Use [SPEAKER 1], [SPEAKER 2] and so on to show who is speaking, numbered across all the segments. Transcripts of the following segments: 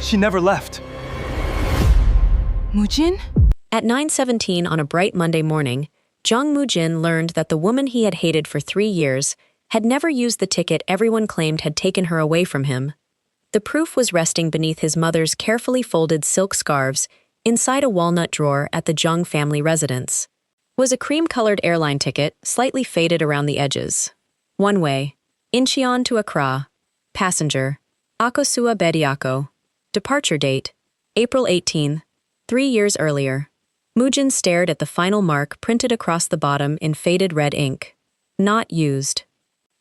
[SPEAKER 1] She never left.
[SPEAKER 2] Mu-jin?
[SPEAKER 3] At 9:17 on a bright Monday morning, Jeong Mu-jin learned that the woman he had hated for 3 years had never used the ticket everyone claimed had taken her away from him. The proof was resting beneath his mother's carefully folded silk scarves inside a walnut drawer at the Jeong family residence. It was a cream-colored airline ticket, slightly faded around the edges. One way, Incheon to Accra. Passenger, Akosua Bediako. Departure date, April 18, 3 years earlier. Mu-jin stared at the final mark printed across the bottom in faded red ink. Not used.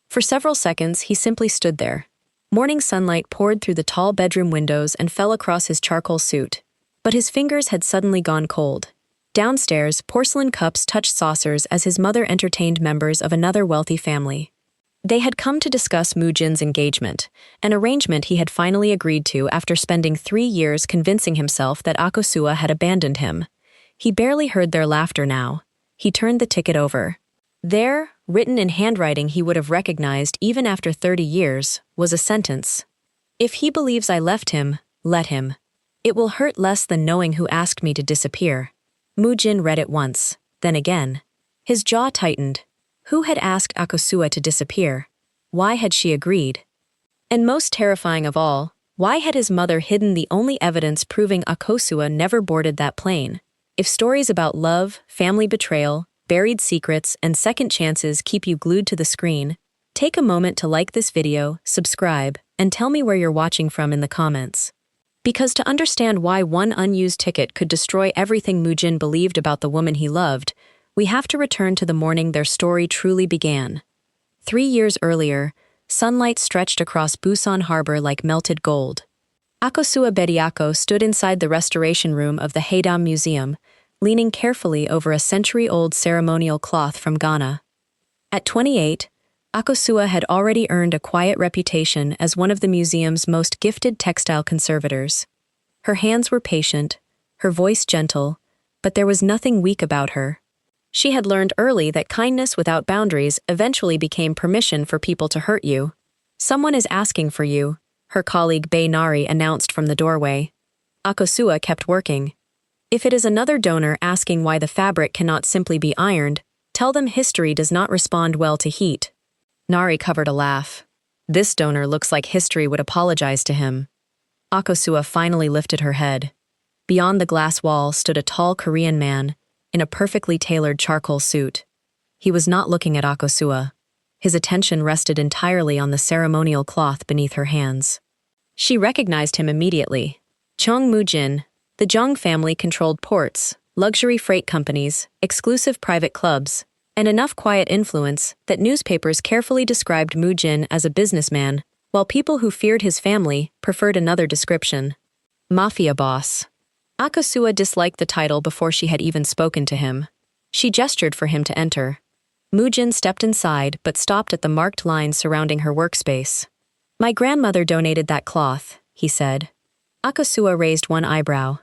[SPEAKER 3] For several seconds, he simply stood there. Morning sunlight poured through the tall bedroom windows and fell across his charcoal suit. But his fingers had suddenly gone cold. Downstairs, porcelain cups touched saucers as his mother entertained members of another wealthy family. They had come to discuss Mu-jin's engagement, an arrangement he had finally agreed to after spending 3 years convincing himself that Akosua had abandoned him. He barely heard their laughter now. He turned the ticket over. There, written in handwriting he would have recognized even after 30 years, was a sentence. "If he believes I left him, let him. It will hurt less than knowing who asked me to disappear." Mu-jin read it once, then again. His jaw tightened. Who had asked Akosua to disappear? Why had she agreed? And most terrifying of all, why had his mother hidden the only evidence proving Akosua never boarded that plane? If stories about love, family betrayal, buried secrets, and second chances keep you glued to the screen, take a moment to like this video, subscribe, and tell me where you're watching from in the comments. Because to understand why one unused ticket could destroy everything Mu-jin believed about the woman he loved, we have to return to the morning their story truly began. 3 years earlier, sunlight stretched across Busan Harbor like melted gold. Akosua Bediako stood inside the restoration room of the Haedam Museum, leaning carefully over a century-old ceremonial cloth from Ghana. At 28, Akosua had already earned a quiet reputation as one of the museum's most gifted textile conservators. Her hands were patient, her voice gentle, but there was nothing weak about her. She had learned early that kindness without boundaries eventually became permission for people to hurt you. "Someone is asking for you," her colleague Bae Nari announced from the doorway. Akosua kept working. "If it is another donor asking why the fabric cannot simply be ironed, tell them history does not respond well to heat." Nari covered a laugh. "This donor looks like history would apologize to him." Akosua finally lifted her head. Beyond the glass wall stood a tall Korean man, in a perfectly tailored charcoal suit. He was not looking at Akosua. His attention rested entirely on the ceremonial cloth beneath her hands. She recognized him immediately. Jeong Mu-jin. The Jeong family controlled ports, luxury freight companies, exclusive private clubs, and enough quiet influence that newspapers carefully described Mu-jin as a businessman, while people who feared his family preferred another description. Mafia boss. Akosua disliked the title before she had even spoken to him. She gestured for him to enter. Mu-jin stepped inside but stopped at the marked lines surrounding her workspace. "My grandmother donated that cloth," he said. Akosua raised one eyebrow.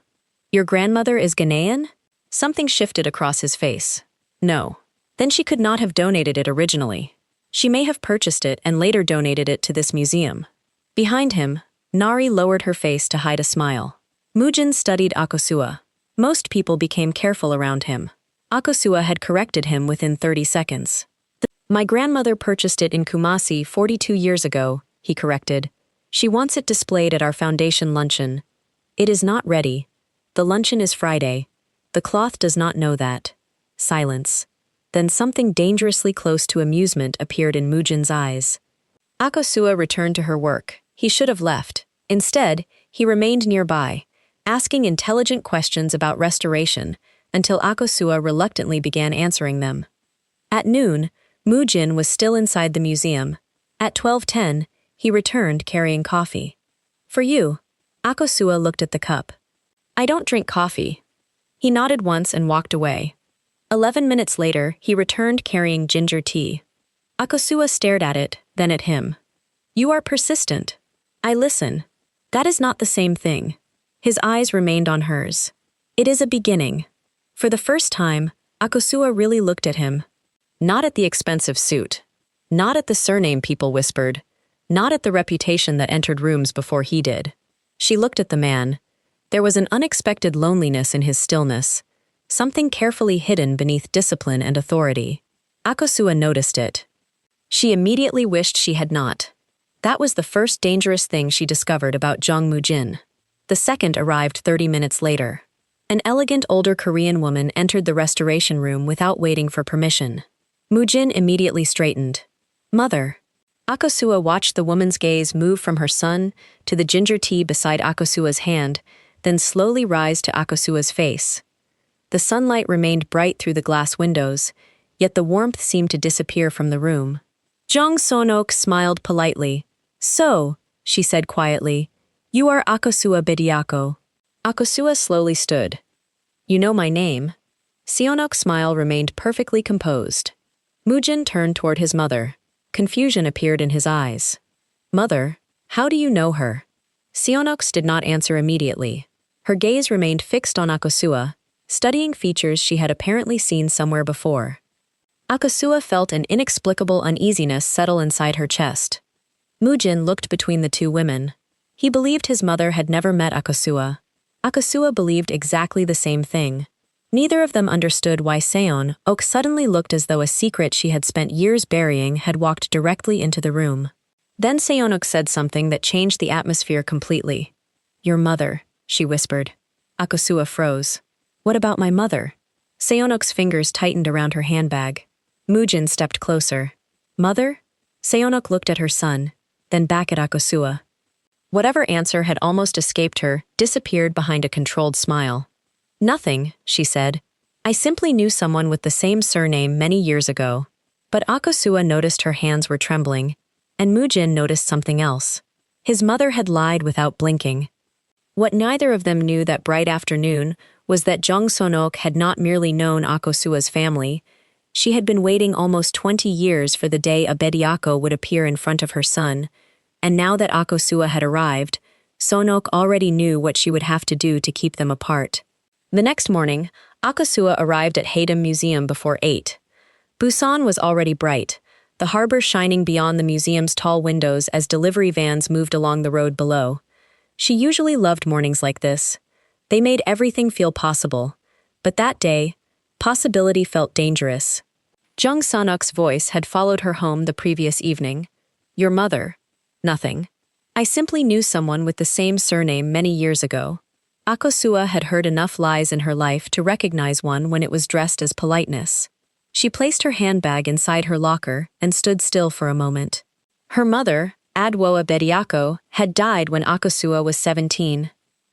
[SPEAKER 3] "Your grandmother is Ghanaian?" Something shifted across his face. "No. Then she could not have donated it originally. She may have purchased it and later donated it to this museum." Behind him, Nari lowered her face to hide a smile. Mu-jin studied Akosua. Most people became careful around him. Akosua had corrected him within 30 seconds. "My grandmother purchased it in Kumasi 42 years ago," he corrected. "She wants it displayed at our foundation luncheon. It is not ready. The luncheon is Friday. The cloth does not know that." Silence. Then something dangerously close to amusement appeared in Mu-jin's eyes. Akosua returned to her work. He should have left. Instead, he remained nearby, asking intelligent questions about restoration until Akosua reluctantly began answering them. At noon, Mu-jin was still inside the museum. At 12:10, he returned carrying coffee. "For you." Akosua looked at the cup. "I don't drink coffee." He nodded once and walked away. 11 minutes later, he returned carrying ginger tea. Akosua stared at it, then at him. "You are persistent." "I listen." "That is not the same thing." His eyes remained on hers. "It is a beginning." For the first time, Akosua really looked at him. Not at the expensive suit. Not at the surname people whispered. Not at the reputation that entered rooms before he did. She looked at the man. There was an unexpected loneliness in his stillness, something carefully hidden beneath discipline and authority. Akosua noticed it. She immediately wished she had not. That was the first dangerous thing she discovered about Jeong Mu-jin. The second arrived 30 minutes later. An elegant older Korean woman entered the restoration room without waiting for permission. Mu-jin immediately straightened. "Mother." Akosua watched the woman's gaze move from her son to the ginger tea beside Akosua's hand, then slowly rise to Akosua's face. The sunlight remained bright through the glass windows, yet the warmth seemed to disappear from the room. Jeong Sonok smiled politely. "So," she said quietly, "you are Akosua Bediako." Akosua slowly stood. "You know my name?" Seonok's smile remained perfectly composed. Mu-jin turned toward his mother. Confusion appeared in his eyes. "Mother, how do you know her?" Seonok did not answer immediately. Her gaze remained fixed on Akosua, studying features she had apparently seen somewhere before. Akosua felt an inexplicable uneasiness settle inside her chest. Mu-jin looked between the two women. He believed his mother had never met Akosua. Akosua believed exactly the same thing. Neither of them understood why Seon-ok suddenly looked as though a secret she had spent years burying had walked directly into the room. Then Seon-ok said something that changed the atmosphere completely. "Your mother," she whispered. Akosua froze. "What about my mother?" Seon-ok's fingers tightened around her handbag. Mu-jin stepped closer. "Mother?" Seon-ok looked at her son, then back at Akosua. Whatever answer had almost escaped her disappeared behind a controlled smile. "Nothing," she said. "I simply knew someone with the same surname many years ago." But Akosua noticed her hands were trembling, and Mu-jin noticed something else. His mother had lied without blinking. What neither of them knew that bright afternoon was that Jeong Sonok had not merely known Akosua's family. She had been waiting almost 20 years for the day a Bediako would appear in front of her son, and now that Akosua had arrived, Sonok already knew what she would have to do to keep them apart. The next morning, Akosua arrived at Haedam Museum before 8. Busan was already bright, the harbor shining beyond the museum's tall windows as delivery vans moved along the road below. She usually loved mornings like this. They made everything feel possible. But that day, possibility felt dangerous. Jeong Sonok's voice had followed her home the previous evening. "Your mother?" "Nothing. I simply knew someone with the same surname many years ago." Akosua had heard enough lies in her life to recognize one when it was dressed as politeness. She placed her handbag inside her locker and stood still for a moment. Her mother, Akosua Bediako, had died when Akosua was 17.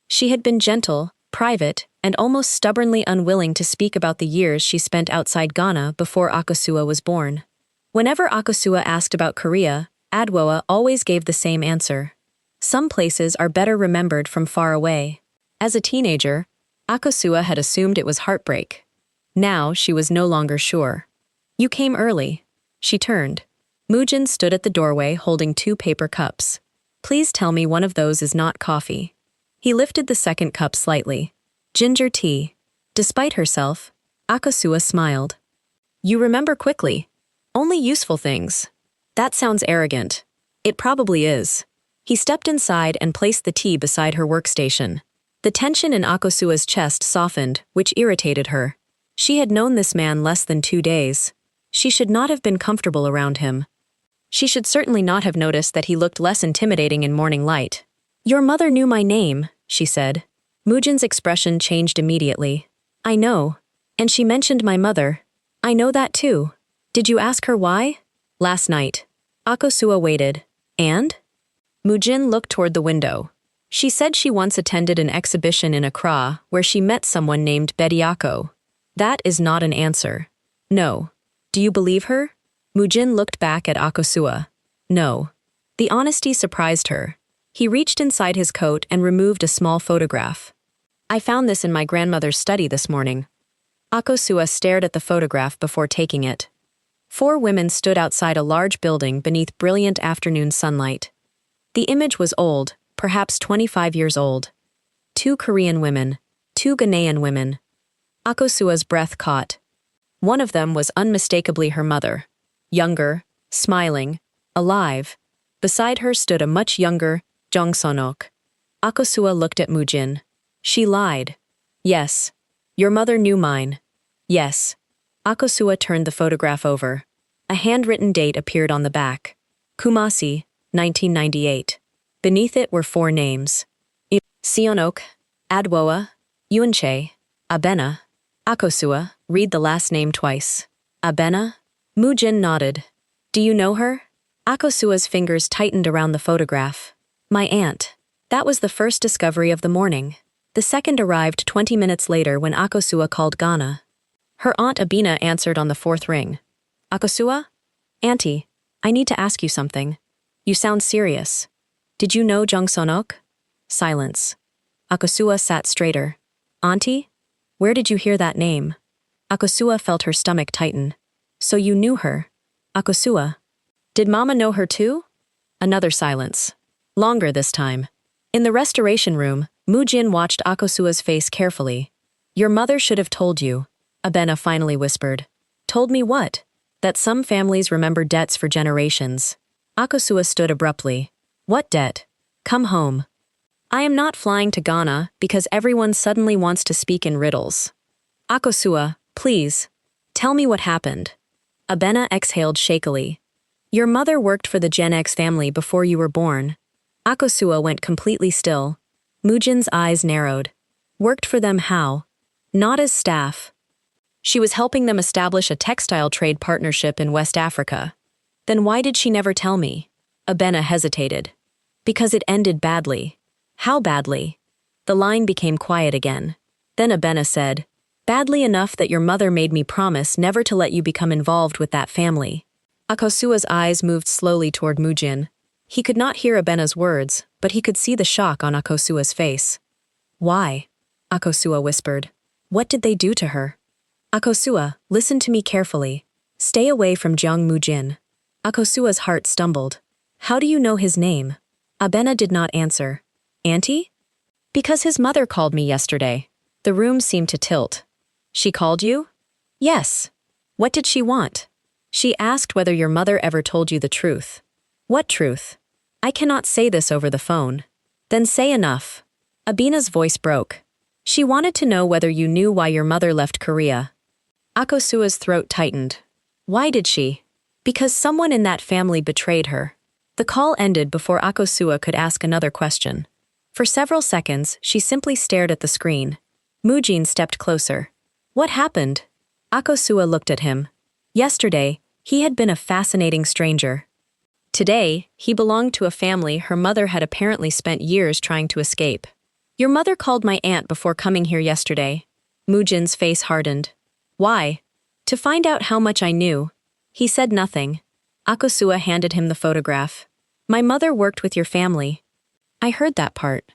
[SPEAKER 3] She had been gentle, private, and almost stubbornly unwilling to speak about the years she spent outside Ghana before Akosua was born. Whenever Akosua asked about Korea, Akosua always gave the same answer. Some places are better remembered from far away. As a teenager, Akosua had assumed it was heartbreak. Now she was no longer sure. "You came early." She turned. Mu-jin stood at the doorway holding 2 paper cups. "Please tell me one of those is not coffee." He lifted the second cup slightly. "Ginger tea." Despite herself, Akosua smiled. "You remember quickly. Only useful things." "That sounds arrogant." "It probably is." He stepped inside and placed the tea beside her workstation. The tension in Akosua's chest softened, which irritated her. She had known this man less than 2 days. She should not have been comfortable around him. She should certainly not have noticed that he looked less intimidating in morning light. "Your mother knew my name," she said. Mu-jin's expression changed immediately. "I know. And she mentioned my mother. I know that too. Did you ask her why?" "Last night." Akosua waited. "And?" Mu-jin looked toward the window. She said she once attended an exhibition in Accra where she met someone named Bediako. That is not an answer. "No. Do you believe her?" Mu-jin looked back at Akosua. "No." The honesty surprised her. He reached inside his coat and removed a small photograph. "I found this in my grandmother's study this morning." Akosua stared at the photograph before taking it. 4 women stood outside a large building beneath brilliant afternoon sunlight. The image was old, perhaps 25 years old. 2 Korean women, 2 Ghanaian women. Akosua's breath caught. One of them was unmistakably her mother. Younger, smiling, alive. Beside her stood a much younger Jeong Sonok. Akosua looked at Mu-jin. She lied. Yes. Your mother knew mine. Yes. Akosua turned the photograph over. A handwritten date appeared on the back. Kumasi, 1998. Beneath it were 4 names. Seonok, Adwoa, Eunchae, Abena, Akosua, read the last name twice. Abena? Mu-jin nodded. Do you know her? Akosua's fingers tightened around the photograph. My aunt. That was the first discovery of the morning. The second arrived 20 minutes later when Akosua called Ghana. Her aunt Abena answered on the 4th ring. Akosua? Auntie, I need to ask you something. You sound serious. Did you know Jeong Sonok? Silence. Akosua sat straighter. Auntie? Where did you hear that name? Akosua felt her stomach tighten. So you knew her? Akosua. Did Mama know her too? Another silence. Longer this time. In the restoration room, Mu-jin watched Akosua's face carefully. Your mother should have told you, Abena finally whispered. Told me what? That some families remember debts for generations. Akosua stood abruptly. What debt? Come home. I am not flying to Ghana because everyone suddenly wants to speak in riddles. Akosua, please. Tell me what happened. Abena exhaled shakily. Your mother worked for the Gen X family before you were born. Akosua went completely still. Mu-jin's eyes narrowed. Worked for them how? Not as staff. She was helping them establish a textile trade partnership in West Africa. Then why did she never tell me? Abena hesitated. Because it ended badly. How badly? The line became quiet again. Then Abena said, badly enough that your mother made me promise never to let you become involved with that family. Akosua's eyes moved slowly toward Mu-jin. He could not hear Abena's words, but he could see the shock on Akosua's face. Why? Akosua whispered. What did they do to her? Akosua, listen to me carefully. Stay away from Jeong Mu-jin. Akosua's heart stumbled. How do you know his name? Abena did not answer. Auntie? Because his mother called me yesterday. The room seemed to tilt. She called you? Yes. What did she want? She asked whether your mother ever told you the truth. What truth? I cannot say this over the phone. Then say enough. Abena's voice broke. She wanted to know whether you knew why your mother left Korea. Akosua's throat tightened. Why did she? Because someone in that family betrayed her. The call ended before Akosua could ask another question. For several seconds, she simply stared at the screen. Mu-jin stepped closer. What happened? Akosua looked at him. Yesterday, he had been a fascinating stranger. Today, he belonged to a family her mother had apparently spent years trying to escape. Your mother called my aunt before coming here yesterday. Mu-jin's face hardened. Why? To find out how much I knew. He said nothing. Akosua handed him the photograph. My mother worked with your family. I heard that part.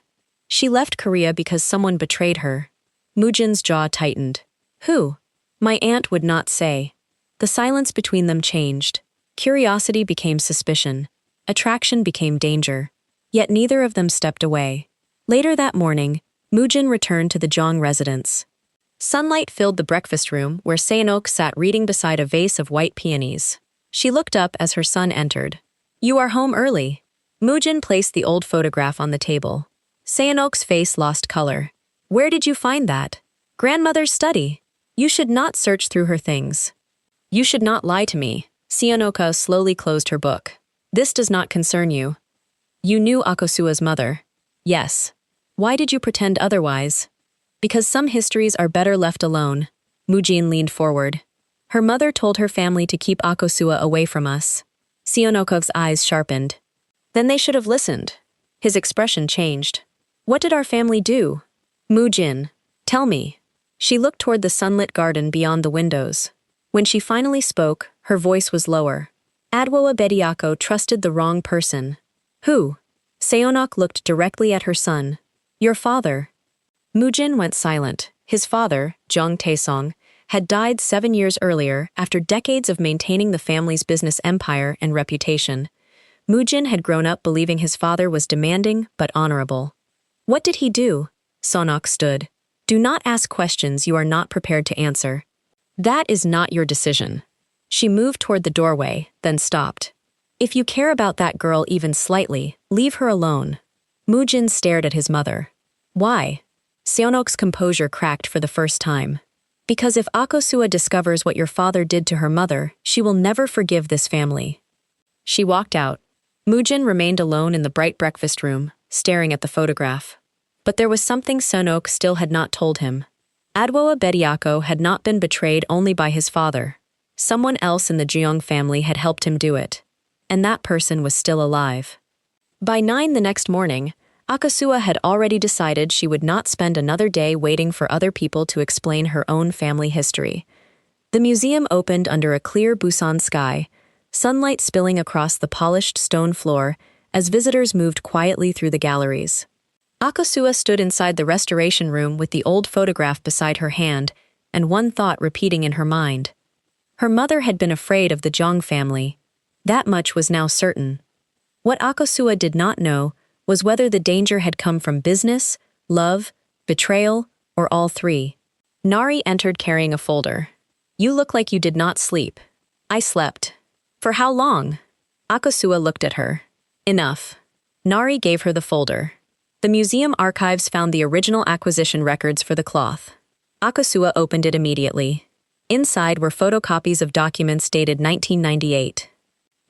[SPEAKER 3] She left Korea because someone betrayed her. Mu-jin's jaw tightened. Who? My aunt would not say. The silence between them changed. Curiosity became suspicion. Attraction became danger. Yet neither of them stepped away. Later that morning, Mu-jin returned to the Jeong residence. Sunlight filled the breakfast room where Seonok sat reading beside a vase of white peonies. She looked up as her son entered. You are home early. Mu-jin placed the old photograph on the table. Seonok's face lost color. Where did you find that? Grandmother's study. You should not search through her things. You should not lie to me. Seonoka slowly closed her book. This does not concern you. You knew Akosua's mother. Yes. Why did you pretend otherwise? Because some histories are better left alone. Mu-jin leaned forward. Her mother told her family to keep Akosua away from us. Seonokov's eyes sharpened. Then they should have listened. His expression changed. What did our family do? Mu-jin, tell me. She looked toward the sunlit garden beyond the windows. When she finally spoke, her voice was lower. Akosua Bediako trusted the wrong person. Who? Seonok looked directly at her son. Your father. Mu-jin went silent. His father, Jeong Taesong, had died 7 years earlier after decades of maintaining the family's business empire and reputation. Mu-jin had grown up believing his father was demanding but honorable. What did he do? Seonok stood. Do not ask questions you are not prepared to answer. That is not your decision. She moved toward the doorway, then stopped. If you care about that girl even slightly, leave her alone. Mu-jin stared at his mother. Why? Seonok's composure cracked for the first time. Because if Akosua discovers what your father did to her mother, she will never forgive this family. She walked out. Mu-jin remained alone in the bright breakfast room, staring at the photograph. But there was something Seonok still had not told him. Akosua Bediako had not been betrayed only by his father. Someone else in the Jeong family had helped him do it. And that person was still alive. By 9 the next morning, Akosua had already decided she would not spend another day waiting for other people to explain her own family history. The museum opened under a clear Busan sky, sunlight spilling across the polished stone floor as visitors moved quietly through the galleries. Akosua stood inside the restoration room with the old photograph beside her hand and one thought repeating in her mind. Her mother had been afraid of the Jeong family. That much was now certain. What Akosua did not know was whether the danger had come from business, love, betrayal, or all three. Nari entered carrying a folder. You look like you did not sleep. I slept. For how long? Akosua looked at her. Enough. Nari gave her the folder. The museum archives found the original acquisition records for the cloth. Akosua opened it immediately. Inside were photocopies of documents dated 1998.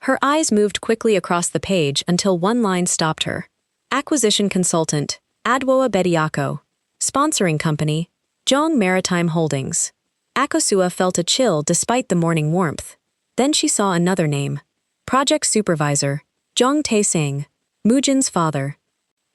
[SPEAKER 3] Her eyes moved quickly across the page until one line stopped her. Acquisition consultant, Akosua Bediako. Sponsoring company, Jeong Maritime Holdings. Akosua felt a chill despite the morning warmth. Then she saw another name. Project supervisor, Jeong Tae-sang, Mu-jin's father.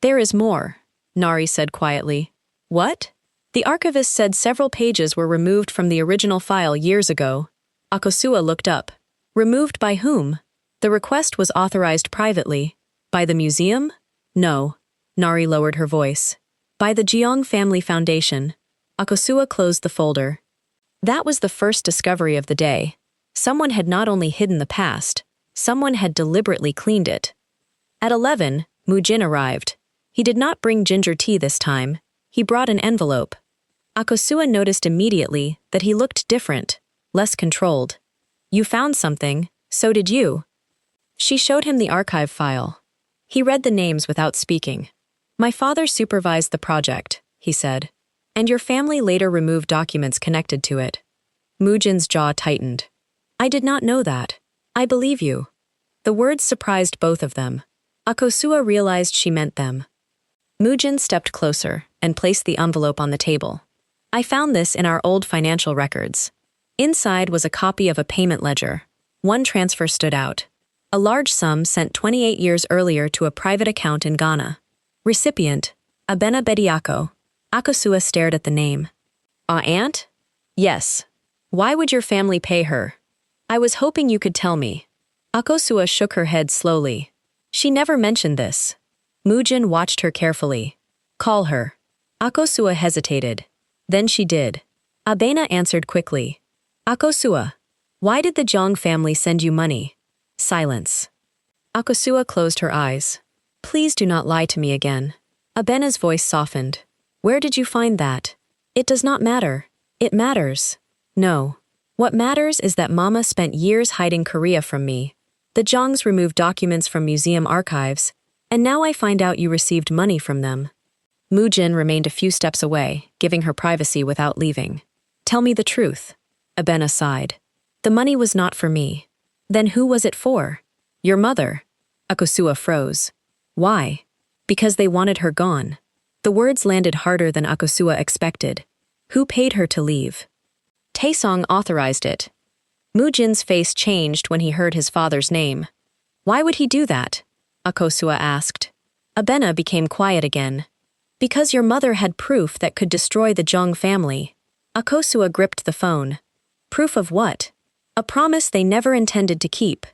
[SPEAKER 3] There is more, Nari said quietly. What? The archivist said several pages were removed from the original file years ago. Akosua looked up. Removed by whom? The request was authorized privately. By the museum? No. Nari lowered her voice. By the Jeong Family Foundation. Akosua closed the folder. That was the first discovery of the day. Someone had not only hidden the past, someone had deliberately cleaned it. At 11, Mu-jin arrived. He did not bring ginger tea this time. He brought an envelope. Akosua noticed immediately that he looked different, less controlled. You found something, so did you. She showed him the archive file. He read the names without speaking. My father supervised the project, he said. And your family later removed documents connected to it. Mu-jin's jaw tightened. I did not know that. I believe you. The words surprised both of them. Akosua realized she meant them. Mu-jin stepped closer and placed the envelope on the table. I found this in our old financial records. Inside was a copy of a payment ledger. One transfer stood out. A large sum sent 28 years earlier to a private account in Ghana. Recipient, Akosua Bediako. Akosua stared at the name. Aunt? Yes. Why would your family pay her? I was hoping you could tell me. Akosua shook her head slowly. She never mentioned this. Mu-jin watched her carefully. Call her. Akosua hesitated. Then she did. Abena answered quickly. Akosua, why did the Jeong family send you money? Silence. Akosua closed her eyes. Please do not lie to me again. Abena's voice softened. Where did you find that? It does not matter. It matters. No. What matters is that Mama spent years hiding Korea from me. The Jeongs removed documents from museum archives, and now I find out you received money from them. Mu-jin remained a few steps away, giving her privacy without leaving. Tell me the truth. Abena sighed. The money was not for me. Then who was it for? Your mother. Akosua froze. Why? Because they wanted her gone. The words landed harder than Akosua expected. Who paid her to leave? Taesong authorized it. Mu-jin's face changed when he heard his father's name. Why would he do that? Akosua asked. Abena became quiet again. Because your mother had proof that could destroy the Jeong family. Akosua gripped the phone. Proof of what? A promise they never intended to keep.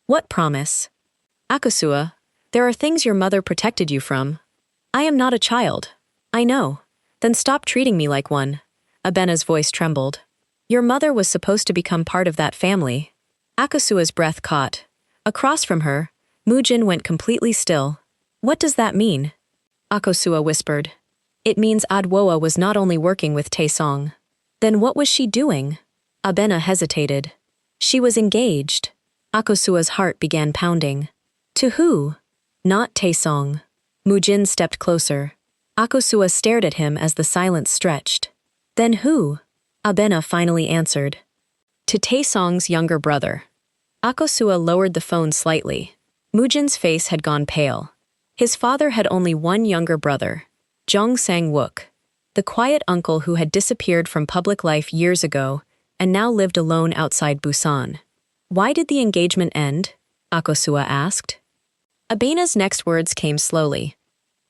[SPEAKER 3] What promise? Akosua, there are things your mother protected you from. I am not a child. I know. Then stop treating me like one. Abena's voice trembled. Your mother was supposed to become part of that family. Akosua's breath caught. Across from her, Mu-jin went completely still. What does that mean? Akosua whispered. It means Akosua was not only working with Taesong. Then what was she doing? Abena hesitated. She was engaged. Akosua's heart began pounding. To who? Not Taesong. Mu-jin stepped closer. Akosua stared at him as the silence stretched. Then who? Abena finally answered. To Taesong's younger brother. Akosua lowered the phone slightly. Mu-jin's face had gone pale. His father had only one younger brother, Jeong Sang-wook, the quiet uncle who had disappeared from public life years ago and now lived alone outside Busan. Why did the engagement end? Akosua asked. Abena's next words came slowly.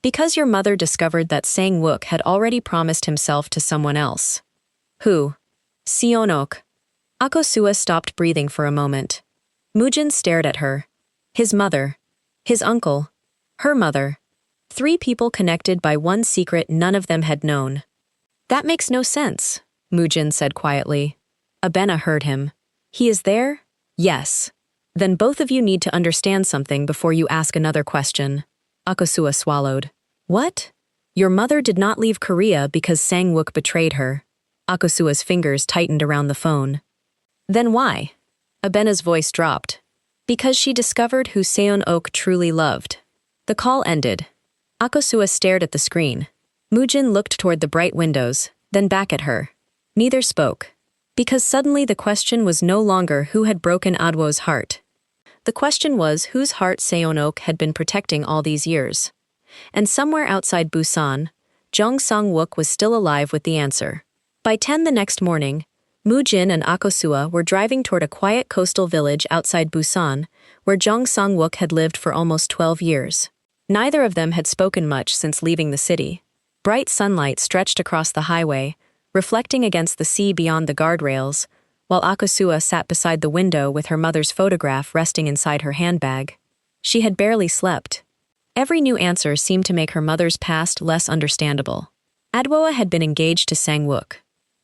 [SPEAKER 3] Because your mother discovered that Sang-wook had already promised himself to someone else. Who? Seon-ok. Akosua stopped breathing for a moment. Mu-jin stared at her. His mother. His uncle. Her mother. 3 people connected by one secret none of them had known. That makes no sense, Mu-jin said quietly. Abena heard him. He is there? Yes. Then both of you need to understand something before you ask another question. Akosua swallowed. What? Your mother did not leave Korea because Sang-wook betrayed her. Akosua's fingers tightened around the phone. Then why? Abena's voice dropped. Because she discovered who Seon-ok truly loved. The call ended. Akosua stared at the screen. Mu-jin looked toward the bright windows, then back at her. Neither spoke. Because suddenly the question was no longer who had broken Adwo's heart. The question was whose heart Seon-ok had been protecting all these years. And somewhere outside Busan, Jeong Sang-wook was still alive with the answer. By 10 the next morning, Mu-jin and Akosua were driving toward a quiet coastal village outside Busan, where Jeong Sang-wook had lived for almost 12 years. Neither of them had spoken much since leaving the city. Bright sunlight stretched across the highway, reflecting against the sea beyond the guardrails, while Akosua sat beside the window with her mother's photograph resting inside her handbag. She had barely slept. Every new answer seemed to make her mother's past less understandable. Adwoa had been engaged to Sang-wook.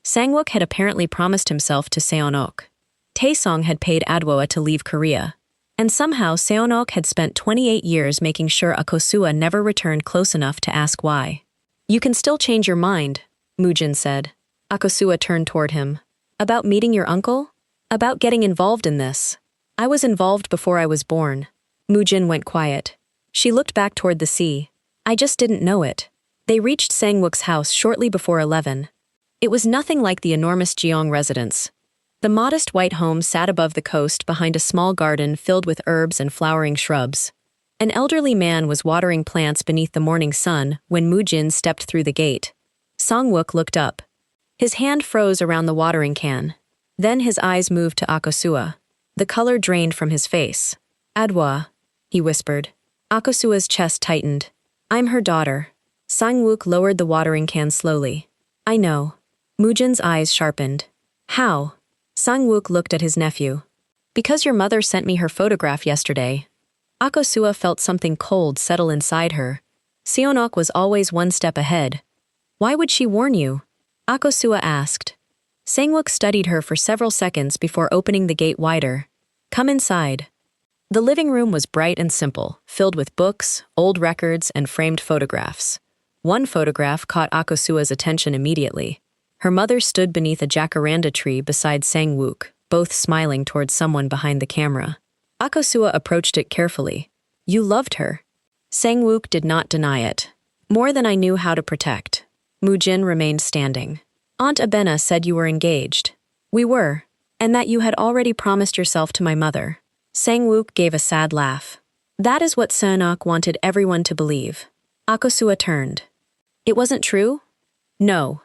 [SPEAKER 3] Sang-wook had apparently promised himself to Seon-ok. Taesong had paid Adwoa to leave Korea. And somehow Seon-ok had spent 28 years making sure Akosua never returned close enough to ask why. You can still change your mind, Mu-jin said. Akosua turned toward him. About meeting your uncle? About getting involved in this. I was involved before I was born. Mu-jin went quiet. She looked back toward the sea. I just didn't know it. They reached Sang-wook's house shortly before 11. It was nothing like the enormous Jeong residence. The modest white home sat above the coast behind a small garden filled with herbs and flowering shrubs. An elderly man was watering plants beneath the morning sun when Mu-jin stepped through the gate. Sang-wook looked up. His hand froze around the watering can. Then his eyes moved to Akosua. The color drained from his face. Adwoa, he whispered. Akosua's chest tightened. I'm her daughter. Sang-wook lowered the watering can slowly. I know. Mu-jin's eyes sharpened. How? Sang-wook looked at his nephew. Because your mother sent me her photograph yesterday. Akosua felt something cold settle inside her. Seon-ok was always one step ahead. Why would she warn you? Akosua asked. Sang-wook studied her for several seconds before opening the gate wider. Come inside. The living room was bright and simple, filled with books, old records, and framed photographs. One photograph caught Akosua's attention immediately. Her mother stood beneath a jacaranda tree beside Sang-wook, both smiling towards someone behind the camera. Akosua approached it carefully. You loved her. Sang-wook did not deny it. More than I knew how to protect. Mu-jin remained standing. Aunt Abena said you were engaged. We were, and that you had already promised yourself to my mother. Sang-wook gave a sad laugh. That is what Seon-ok wanted everyone to believe. Akosua turned. It wasn't true? No.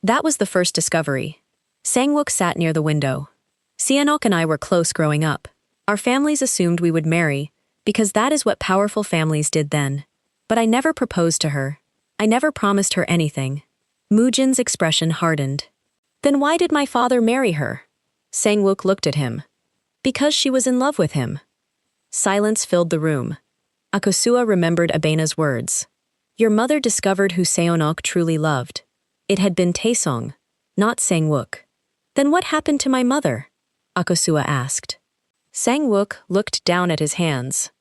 [SPEAKER 3] That was the first discovery. Sang-wook sat near the window. Seon-ok and I were close growing up. Our families assumed we would marry, because that is what powerful families did then. But I never proposed to her. I never promised her anything. Mu-jin's expression hardened. Then why did my father marry her? Sang-wook looked at him. Because she was in love with him. Silence filled the room. Akosua remembered Abena's words. Your mother discovered who Seon-ok truly loved. It had been Taesong, not Sang-wook. Then what happened to my mother? Akosua asked. Sang-wook looked down at his hands.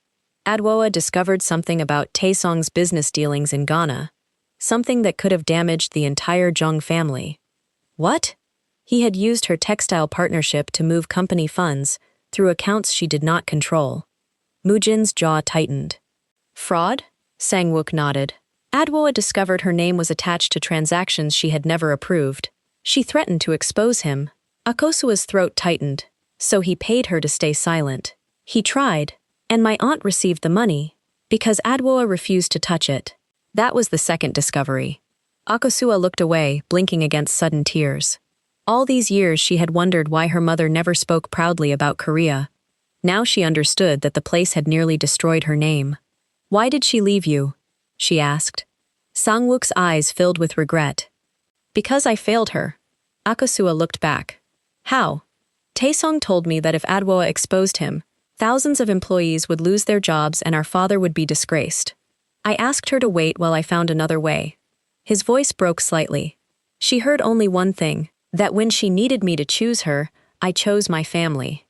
[SPEAKER 3] Adwoa discovered something about Taesong's business dealings in Ghana, something that could have damaged the entire Jeong family. What? He had used her textile partnership to move company funds through accounts she did not control. Mu-jin's jaw tightened. Fraud? Sang-wook nodded. Adwoa discovered her name was attached to transactions she had never approved. She threatened to expose him. Akosua's throat tightened, so he paid her to stay silent. He tried, and my aunt received the money, because Adwoa refused to touch it. That was the second discovery. Akosua looked away, blinking against sudden tears. All these years she had wondered why her mother never spoke proudly about Korea. Now she understood that the place had nearly destroyed her name. "Why did she leave you?" she asked. Sang-wook's eyes filled with regret. "Because I failed her." Akosua looked back. "How?" "Taesong told me that if Adwoa exposed him, thousands of employees would lose their jobs and our father would be disgraced. I asked her to wait while I found another way." His voice broke slightly. She heard only one thing, that when she needed me to choose her, I chose my family.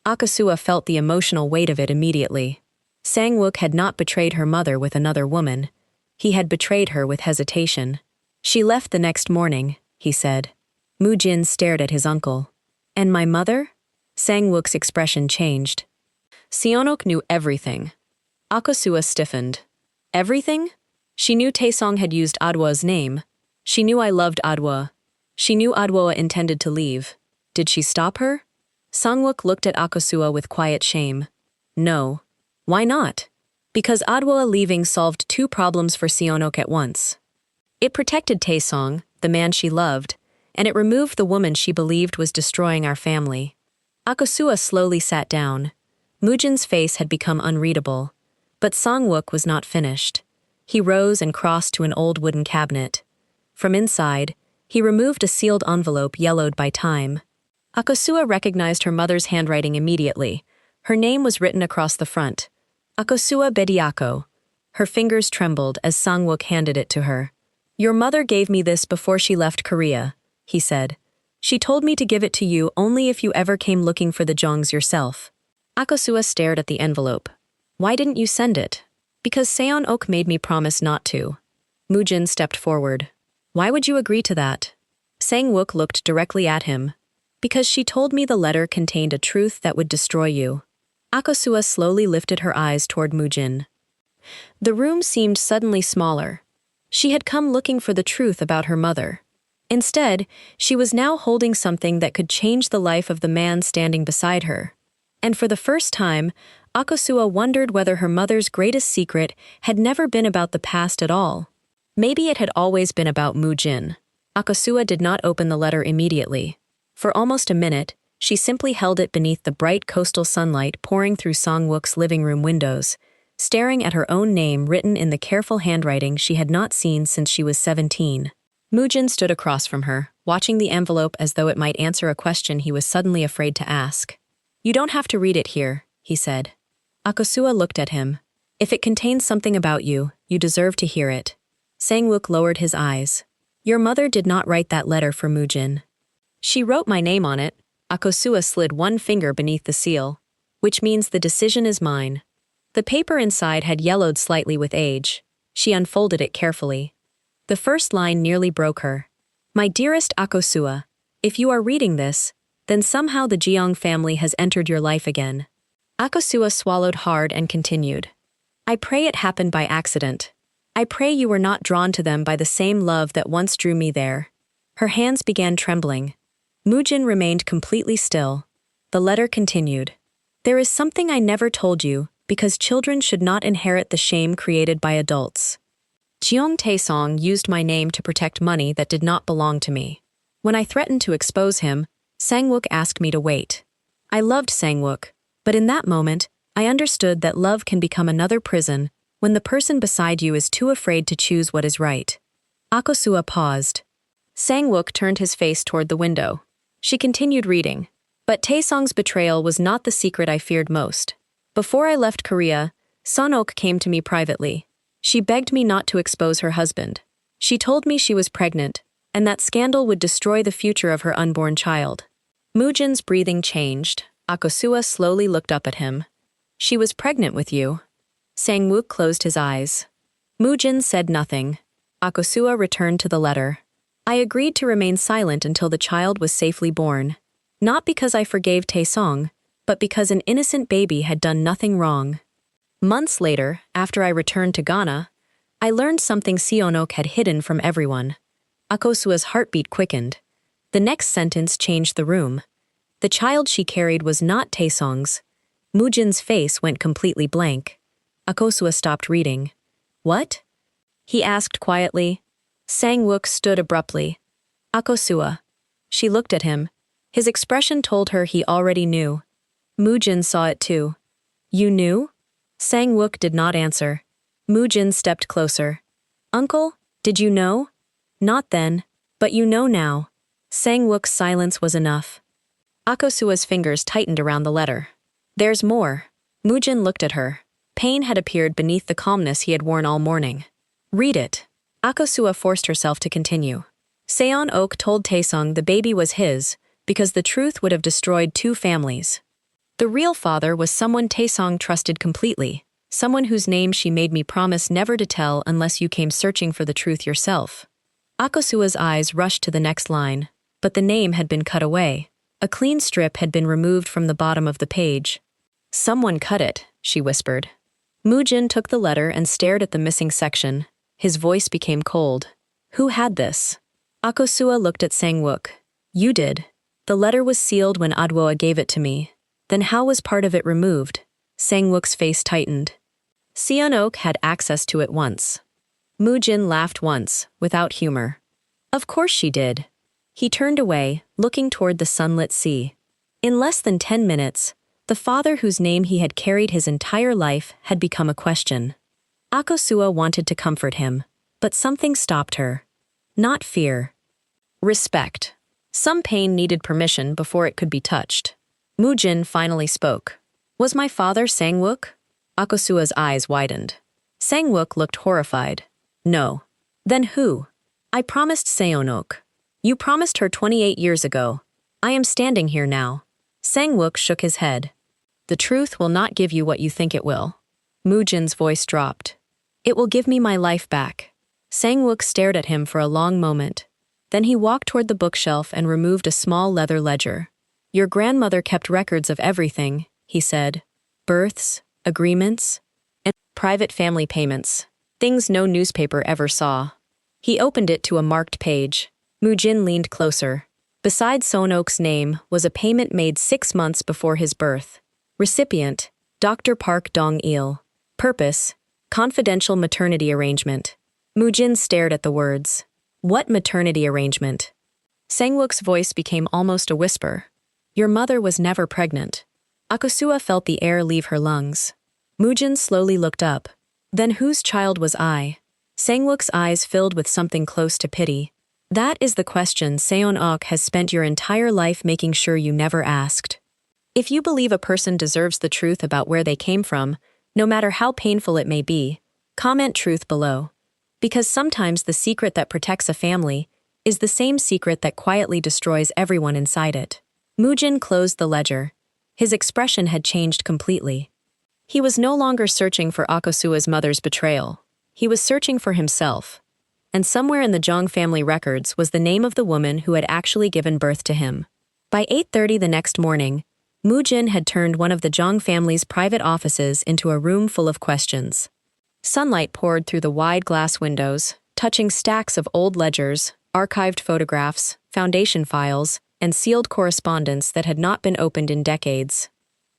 [SPEAKER 3] Akosua felt the emotional weight of it immediately. Sang-wook had not betrayed her mother with another woman. He had betrayed her with hesitation. "She left the next morning," he said. Mu-jin stared at his uncle. "And my mother?" Sang-wook's expression changed. Seonok knew everything. Akosua stiffened. Everything? She knew Taesong had used Adwoa's name. She knew I loved Adwoa. She knew Adwoa intended to leave. Did she stop her? Sang-wook looked at Akosua with quiet shame. No. Why not? Because Adwoa leaving solved two problems for Seonok at once. It protected Taesong, the man she loved, and it removed the woman she believed was destroying our family. Akosua slowly sat down. Mu-jin's face had become unreadable. But Sang-wook was not finished. He rose and crossed to an old wooden cabinet. From inside, he removed a sealed envelope yellowed by time. Akosua recognized her mother's handwriting immediately. Her name was written across the front. Akosua Bediako. Her fingers trembled as Sang-wook handed it to her. "Your mother gave me this before she left Korea," he said. "She told me to give it to you only if you ever came looking for the Jeongs yourself." Akosua stared at the envelope. "Why didn't you send it?" "Because Seonok made me promise not to." Mu-jin stepped forward. "Why would you agree to that?" Sang-wook looked directly at him. "Because she told me the letter contained a truth that would destroy you." Akosua slowly lifted her eyes toward Mu-jin. The room seemed suddenly smaller. She had come looking for the truth about her mother. Instead, she was now holding something that could change the life of the man standing beside her. And for the first time, Akosua wondered whether her mother's greatest secret had never been about the past at all. Maybe it had always been about Mu-jin. Akosua did not open the letter immediately. For almost a minute, she simply held it beneath the bright coastal sunlight pouring through Sang-wook's living room windows, staring at her own name written in the careful handwriting she had not seen since she was 17. Mu-jin stood across from her, watching the envelope as though it might answer a question he was suddenly afraid to ask. "You don't have to read it here," he said. Akosua looked at him. "If it contains something about you, you deserve to hear it." Sang-wook lowered his eyes. "Your mother did not write that letter for Mu-jin. She wrote my name on it." Akosua slid one finger beneath the seal. "Which means the decision is mine." The paper inside had yellowed slightly with age. She unfolded it carefully. The first line nearly broke her. "My dearest Akosua, if you are reading this, then somehow the Jeong family has entered your life again." Akosua swallowed hard and continued. "I pray it happened by accident. I pray you were not drawn to them by the same love that once drew me there." Her hands began trembling. Mu-jin remained completely still. The letter continued. "There is something I never told you, because children should not inherit the shame created by adults. Jeong Taesong used my name to protect money that did not belong to me. When I threatened to expose him, Sang-wook asked me to wait. I loved Sang-wook, but in that moment, I understood that love can become another prison when the person beside you is too afraid to choose what is right." Akosua paused. Sang-wook turned his face toward the window. She continued reading. "But Taesong's betrayal was not the secret I feared most. Before I left Korea, Seonok came to me privately. She begged me not to expose her husband. She told me she was pregnant, and that scandal would destroy the future of her unborn child." Mu-jin's breathing changed. Akosua slowly looked up at him. "She was pregnant with you?" Sang-wook closed his eyes. Mu-jin said nothing. Akosua returned to the letter. "I agreed to remain silent until the child was safely born. Not because I forgave Taesong, but because an innocent baby had done nothing wrong." Months later, after I returned to Ghana, I learned something Seonok had hidden from everyone. Akosua's heartbeat quickened. The next sentence changed the room. The child she carried was not Taesong's. Mu-jin's face went completely blank. Akosua stopped reading. What? He asked quietly. Sang-wook stood abruptly. Akosua. She looked at him. His expression told her he already knew. Mu-jin saw it too. You knew? Sang-wook did not answer. Mu-jin stepped closer. Uncle, did you know? Not then, but you know now. Sang-wook's silence was enough. Akosua's fingers tightened around the letter. There's more. Mu-jin looked at her. Pain had appeared beneath the calmness he had worn all morning. Read it. Akosua forced herself to continue. Seon-ok told Taesong the baby was his, because the truth would have destroyed 2 families. The real father was someone Taesong trusted completely, someone whose name she made me promise never to tell unless you came searching for the truth yourself. Akosua's eyes rushed to the next line, but the name had been cut away. A clean strip had been removed from the bottom of the page. Someone cut it, she whispered. Mu-jin took the letter and stared at the missing section. His voice became cold. Who had this? Akosua looked at Sang-wook. You did. The letter was sealed when Adwoa gave it to me. Then how was part of it removed? Sang-wook's face tightened. Seon-ok had access to it once. Mu-jin laughed once, without humor. Of course she did. He turned away, looking toward the sunlit sea. In less than 10 minutes, the father whose name he had carried his entire life had become a question. Akosua wanted to comfort him, but something stopped her. Not fear. Respect. Some pain needed permission before it could be touched. Mu-jin finally spoke. Was my father Sang-wook? Akosua's eyes widened. Sang-wook looked horrified. No. Then who? I promised Seon-ok. You promised her 28 years ago. I am standing here now. Sang-wook shook his head. The truth will not give you what you think it will. Mu-jin's voice dropped. It will give me my life back. Sang-wook stared at him for a long moment. Then he walked toward the bookshelf and removed a small leather ledger. Your grandmother kept records of everything, he said. Births, agreements, and private family payments. Things no newspaper ever saw. He opened it to a marked page. Mu-jin leaned closer. Beside Seon-ok's name was a payment made 6 months before his birth. Recipient, Dr. Park Dong-il. Purpose, confidential maternity arrangement. Mu-jin stared at the words. What maternity arrangement? Sang-wook's voice became almost a whisper. Your mother was never pregnant. Akosua felt the air leave her lungs. Mu-jin slowly looked up. Then whose child was I? Sang-wook's eyes filled with something close to pity. That is the question Seon-ok has spent your entire life making sure you never asked. If you believe a person deserves the truth about where they came from, no matter how painful it may be, comment truth below. Because sometimes the secret that protects a family is the same secret that quietly destroys everyone inside it. Mu-jin closed the ledger. His expression had changed completely. He was no longer searching for Akosua's mother's betrayal. He was searching for himself. And somewhere in the Jeong family records was the name of the woman who had actually given birth to him. By 8:30 the next morning, Mu-jin had turned one of the Jeong family's private offices into a room full of questions. Sunlight poured through the wide glass windows, touching stacks of old ledgers, archived photographs, foundation files, and sealed correspondence that had not been opened in decades.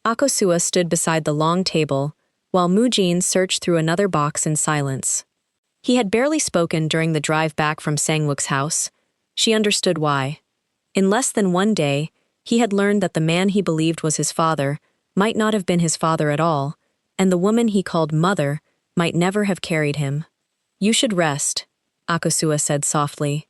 [SPEAKER 3] Akosua stood beside the long table, while Mu-jin searched through another box in silence. He had barely spoken during the drive back from Sang-wook's house. She understood why. In less than 1 day, he had learned that the man he believed was his father might not have been his father at all, and the woman he called mother might never have carried him. You should rest, Akosua said softly.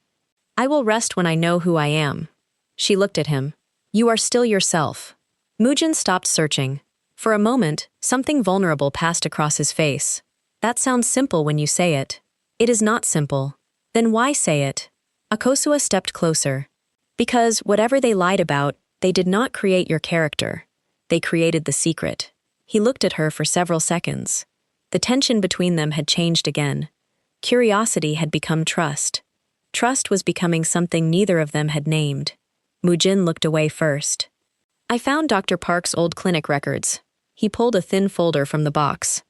[SPEAKER 3] I will rest when I know who I am. She looked at him. You are still yourself. Mu-jin stopped searching. For a moment, something vulnerable passed across his face. That sounds simple when you say it. It is not simple. Then why say it? Akosua stepped closer. Because whatever they lied about, they did not create your character. They created the secret. He looked at her for several seconds. The tension between them had changed again. Curiosity had become trust. Trust was becoming something neither of them had named. Mu-jin looked away first. I found Dr. Park's old clinic records. He pulled a thin folder from the box.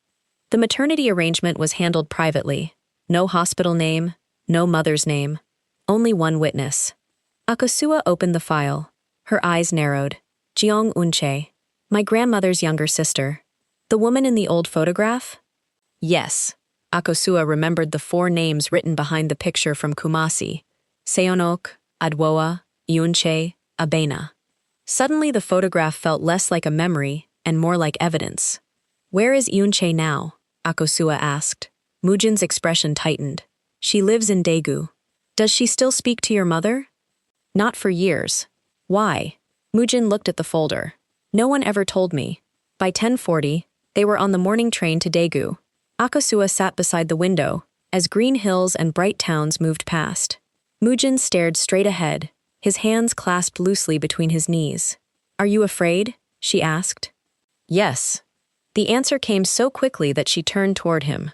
[SPEAKER 3] The maternity arrangement was handled privately. No hospital name, no mother's name. Only one witness. Akosua opened the file. Her eyes narrowed. Jeong Mu-jin, my grandmother's younger sister. The woman in the old photograph? Yes. Akosua remembered the 4 names written behind the picture from Kumasi. Seonok, Adwoa, Yunche, Abena. Suddenly the photograph felt less like a memory and more like evidence. Where is Yunche now? Akosua asked. Mu-jin's expression tightened. She lives in Daegu. Does she still speak to your mother? Not for years. Why? Mu-jin looked at the folder. No one ever told me. By 10:40, they were on the morning train to Daegu. Akosua sat beside the window as green hills and bright towns moved past. Mu-jin stared straight ahead, his hands clasped loosely between his knees. Are you afraid? She asked. Yes. The answer came so quickly that she turned toward him.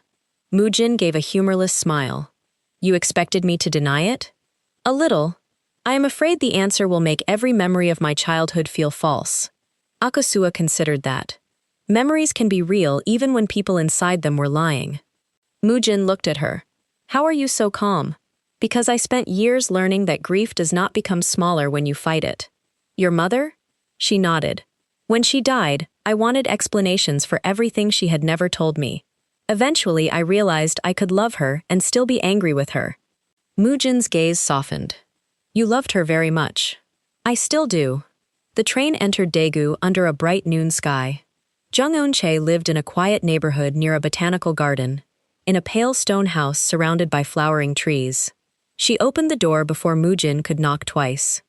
[SPEAKER 3] Mu-jin gave a humorless smile. You expected me to deny it? A little. I am afraid the answer will make every memory of my childhood feel false. Akosua considered that. Memories can be real even when people inside them were lying. Mu-jin looked at her. How are you so calm? Because I spent years learning that grief does not become smaller when you fight it. Your mother? She nodded. When she died, I wanted explanations for everything she had never told me. Eventually, I realized I could love her and still be angry with her. Mu-jin's gaze softened. You loved her very much. I still do. The train entered Daegu under a bright noon sky. Jeong Mu-jin lived in a quiet neighborhood near a botanical garden, in a pale stone house surrounded by flowering trees. She opened the door before Mu-jin could knock twice.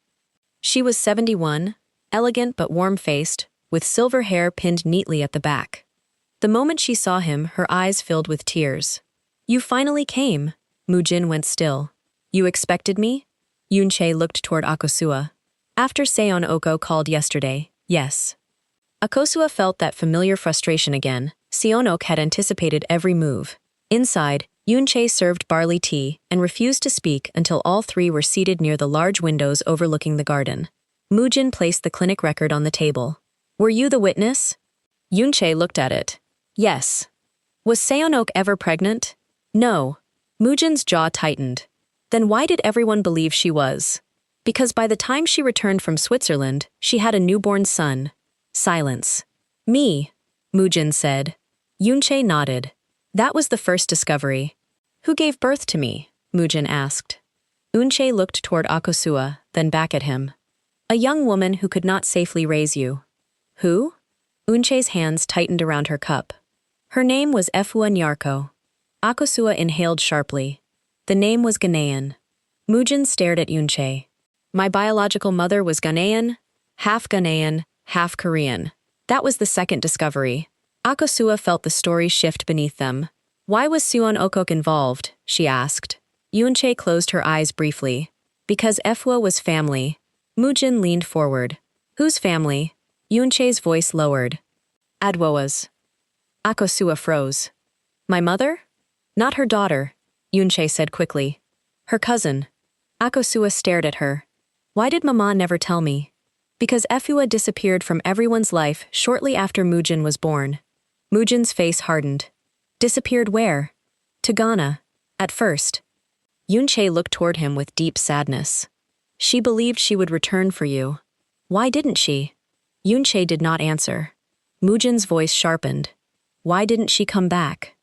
[SPEAKER 3] She was 71, elegant but warm-faced, with silver hair pinned neatly at the back. The moment she saw him, her eyes filled with tears. You finally came. Mu-jin went still. You expected me? Yunche looked toward Akosua. After Seon-oko called yesterday, yes. Akosua felt that familiar frustration again. Seon-ok had anticipated every move. Inside, Yunche served barley tea and refused to speak until all 3 were seated near the large windows overlooking the garden. Mu-jin placed the clinic record on the table. Were you the witness? Yunche looked at it. Yes. Was Seon-ok ever pregnant? No. Mu-jin's jaw tightened. Then why did everyone believe she was? Because by the time she returned from Switzerland, she had a newborn son. Silence. Me, Mu-jin said. Yunche nodded. That was the first discovery. Who gave birth to me? Mu-jin asked. Yunche looked toward Akosua, then back at him. A young woman who could not safely raise you. Who? Yunche's hands tightened around her cup. Her name was Efua Nyarko. Akosua inhaled sharply. The name was Ghanaian. Mu-jin stared at Yunche. My biological mother was Ghanaian, half Korean. That was the second discovery. Akosua felt the story shift beneath them. Why was Seon-ok involved? She asked. Yunche closed her eyes briefly. Because Efua was family. Mu-jin leaned forward. Whose family? Yunche's voice lowered. Adwoa's. Akosua froze. My mother? Not her daughter, Yunche said quickly. Her cousin. Akosua stared at her. Why did Mama never tell me? Because Efua disappeared from everyone's life shortly after Mu-jin was born. Mu-jin's face hardened. Disappeared where? To Ghana. At first. Yunche looked toward him with deep sadness. She believed she would return for you. Why didn't she? Yunche did not answer. Mu-jin's voice sharpened. Why didn't she come back?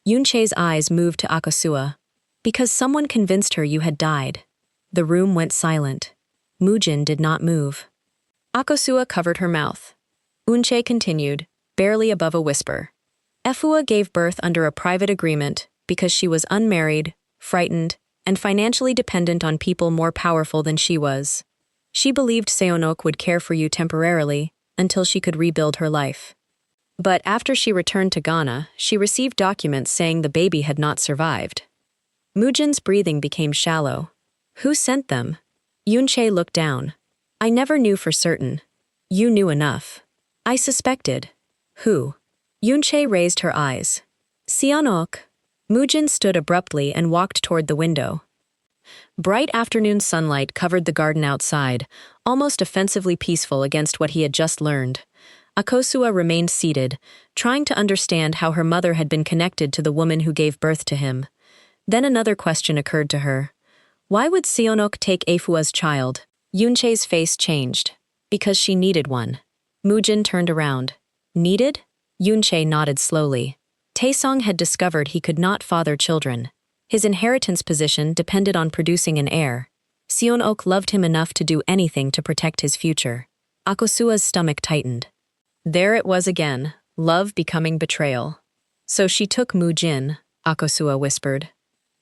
[SPEAKER 3] Yunche's eyes moved to Akosua. Because someone convinced her you had died. The room went silent. Mu-jin did not move. Akosua covered her mouth. Yunche continued, barely above a whisper. Efua gave birth under a private agreement because she was unmarried, frightened, and financially dependent on people more powerful than she was. She believed Seon-ok would care for you temporarily until she could rebuild her life. But after she returned to Ghana, she received documents saying the baby had not survived. Mu-jin's breathing became shallow. Who sent them? Yunche looked down. I never knew for certain. You knew enough. I suspected. Who? Yunche raised her eyes. Seon-ok. Mu-jin stood abruptly and walked toward the window. Bright afternoon sunlight covered the garden outside, almost offensively peaceful against what he had just learned. Akosua remained seated, trying to understand how her mother had been connected to the woman who gave birth to him. Then another question occurred to her. Why would Seonok take Afua's child? Yoonche's face changed. Because she needed one. Mu-jin turned around. Needed? Yoonche nodded slowly. Taesong had discovered he could not father children. His inheritance position depended on producing an heir. Seonok loved him enough to do anything to protect his future. Akosua's stomach tightened. There it was again, love becoming betrayal. So she took Mu-jin, Akosua whispered.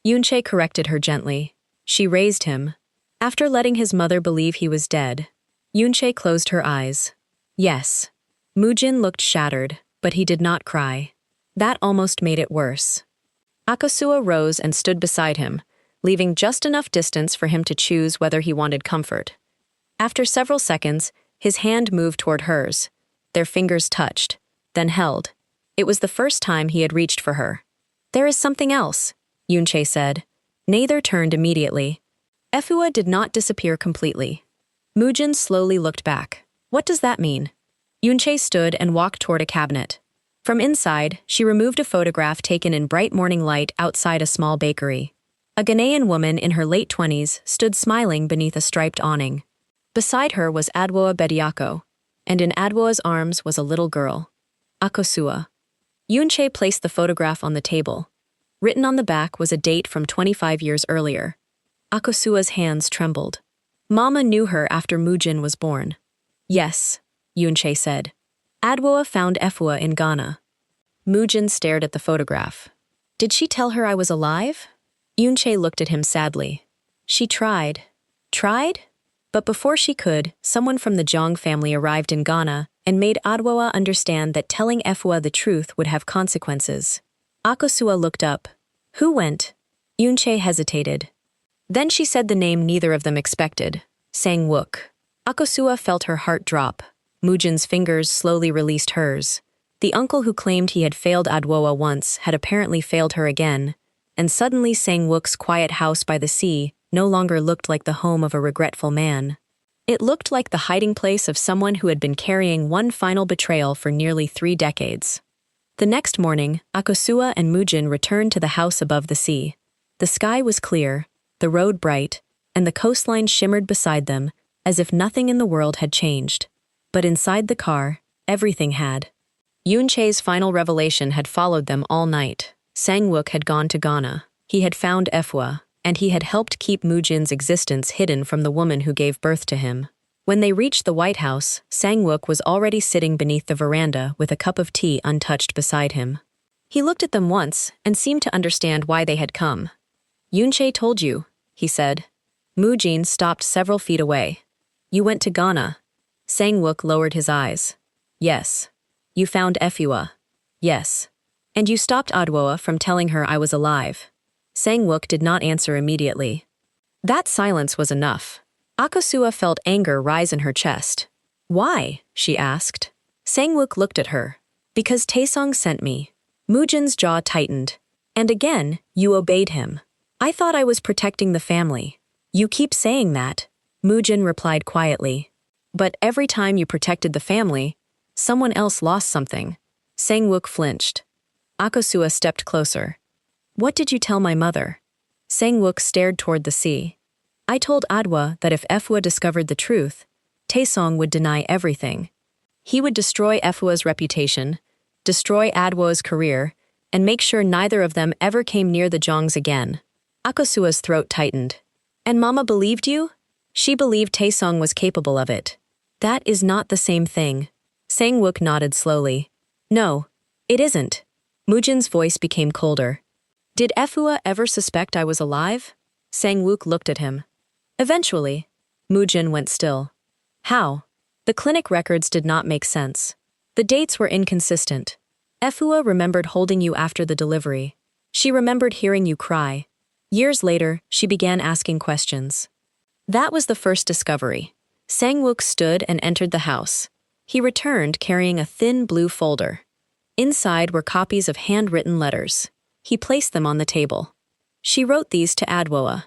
[SPEAKER 3] Yoonche corrected her gently. She raised him. After letting his mother believe he was dead, Yoonche closed her eyes. Yes. Mu-jin looked shattered, but he did not cry. That almost made it worse. Akosua rose and stood beside him, leaving just enough distance for him to choose whether he wanted comfort. After several seconds, his hand moved toward hers. Their fingers touched, then held. It was the first time he had reached for her. There is something else, Yoonche said. Neither turned immediately. Efua did not disappear completely. Mu-jin slowly looked back. What does that mean? Yoonche stood and walked toward a cabinet. From inside, she removed a photograph taken in bright morning light outside a small bakery. A Ghanaian woman in her late 20s stood smiling beneath a striped awning. Beside her was Akosua Bediako, and in Adwoa's arms was a little girl. Akosua. Yoonche placed the photograph on the table. Written on the back was a date from 25 years earlier. Akosua's hands trembled. Mama knew her after Mu-jin was born. Yes, Yoonche said. Adwoa found Efua in Ghana. Mu-jin stared at the photograph. Did she tell her I was alive? Yoonche looked at him sadly. She tried. Tried? But before she could, someone from the Jeong family arrived in Ghana and made Adwoa understand that telling Efua the truth would have consequences. Akosua looked up. Who went? Yoonche hesitated. Then she said the name neither of them expected. Sang-wook. Akosua felt her heart drop. Mu-jin's fingers slowly released hers. The uncle who claimed he had failed Adwoa once had apparently failed her again, and suddenly Sang-wook's quiet house by the sea no longer looked like the home of a regretful man. It looked like the hiding place of someone who had been carrying one final betrayal for nearly 3 decades. The next morning, Akosua and Mu-jin returned to the house above the sea. The sky was clear, the road bright, and the coastline shimmered beside them as if nothing in the world had changed. But inside the car, everything had. Yoonche's final revelation had followed them all night. Sang-wook had gone to Ghana. He had found Efua, and he had helped keep Mu-jin's existence hidden from the woman who gave birth to him. When they reached the White House, Sang-wook was already sitting beneath the veranda with a cup of tea untouched beside him. He looked at them once and seemed to understand why they had come. Yoonche told you, he said. Mu-jin stopped several feet away. You went to Ghana. Sang-wook lowered his eyes. Yes. You found Efua. Yes. And you stopped Adwoa from telling her I was alive. Sang-wook did not answer immediately. That silence was enough. Akosua felt anger rise in her chest. Why? She asked. Sang-wook looked at her. Because Taesong sent me. Mu-jin's jaw tightened. And again, you obeyed him. I thought I was protecting the family. You keep saying that. Mu-jin replied quietly. But every time you protected the family, someone else lost something. Sang-wook flinched. Akosua stepped closer. What did you tell my mother? Sang-wook stared toward the sea. I told Adwoa that if Efua discovered the truth, Taesong would deny everything. He would destroy Efua's reputation, destroy Adwoa's career, and make sure neither of them ever came near the Jeongs again. Akosua's throat tightened. And Mama believed you? She believed Taesong was capable of it. That is not the same thing. Sang-wook nodded slowly. No, it isn't. Mu-jin's voice became colder. Did Efua ever suspect I was alive? Sang-wook looked at him. Eventually. Mu-jin went still. How? The clinic records did not make sense. The dates were inconsistent. Efua remembered holding you after the delivery. She remembered hearing you cry. Years later, she began asking questions. That was the first discovery. Sang-wook stood and entered the house. He returned carrying a thin blue folder. Inside were copies of handwritten letters. He placed them on the table. She wrote these to Adwoa.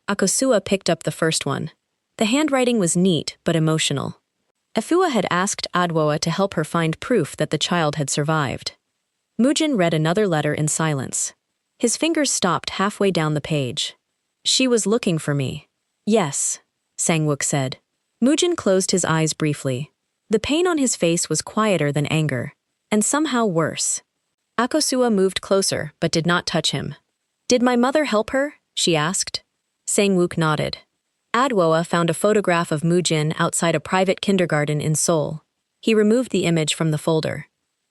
[SPEAKER 3] Akosua picked up the first one. The handwriting was neat but emotional. Efua had asked Adwoa to help her find proof that the child had survived. Mu-jin read another letter in silence. His fingers stopped halfway down the page. She was looking for me. Yes, Sang-wook said. Mu-jin closed his eyes briefly. The pain on his face was quieter than anger, and somehow worse. Akosua moved closer but did not touch him. Did my mother help her? She asked. Sang-wook nodded. Adwoa found a photograph of Mu-jin outside a private kindergarten in Seoul. He removed the image from the folder.